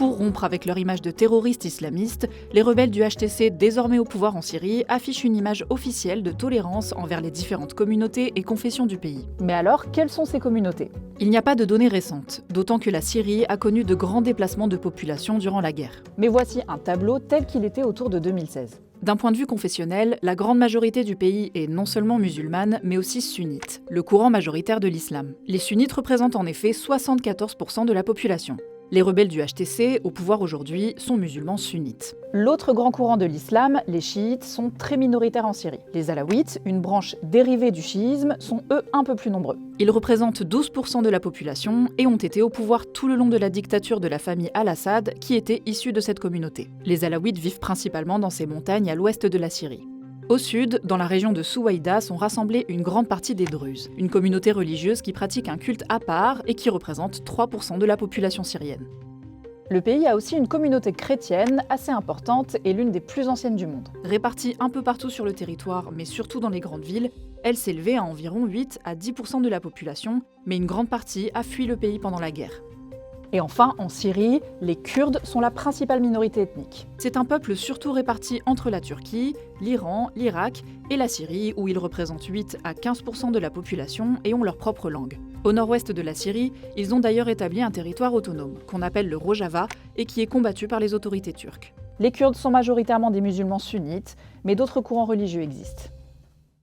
Pour rompre avec leur image de terroristes islamistes, les rebelles du HTC, désormais au pouvoir en Syrie, affichent une image officielle de tolérance envers les différentes communautés et confessions du pays. Mais alors, quelles sont ces communautés ? Il n'y a pas de données récentes, d'autant que la Syrie a connu de grands déplacements de population durant la guerre. Mais voici un tableau tel qu'il était autour de 2016. D'un point de vue confessionnel, la grande majorité du pays est non seulement musulmane, mais aussi sunnite, le courant majoritaire de l'islam. Les sunnites représentent en effet 74% de la population. Les rebelles du HTC, au pouvoir aujourd'hui, sont musulmans sunnites. L'autre grand courant de l'islam, les chiites, sont très minoritaires en Syrie. Les alaouites, une branche dérivée du chiisme, sont eux un peu plus nombreux. Ils représentent 12% de la population et ont été au pouvoir tout le long de la dictature de la famille Al-Assad, qui était issue de cette communauté. Les alaouites vivent principalement dans ces montagnes à l'ouest de la Syrie. Au sud, dans la région de Souaïda, sont rassemblées une grande partie des Druzes, une communauté religieuse qui pratique un culte à part et qui représente 3% de la population syrienne. Le pays a aussi une communauté chrétienne assez importante et l'une des plus anciennes du monde. Répartie un peu partout sur le territoire, mais surtout dans les grandes villes, elle s'élevait à environ 8 à 10% de la population, mais une grande partie a fui le pays pendant la guerre. Et enfin, en Syrie, les Kurdes sont la principale minorité ethnique. C'est un peuple surtout réparti entre la Turquie, l'Iran, l'Irak et la Syrie, où ils représentent 8 à 15% de la population et ont leur propre langue. Au nord-ouest de la Syrie, ils ont d'ailleurs établi un territoire autonome, qu'on appelle le Rojava, et qui est combattu par les autorités turques. Les Kurdes sont majoritairement des musulmans sunnites, mais d'autres courants religieux existent.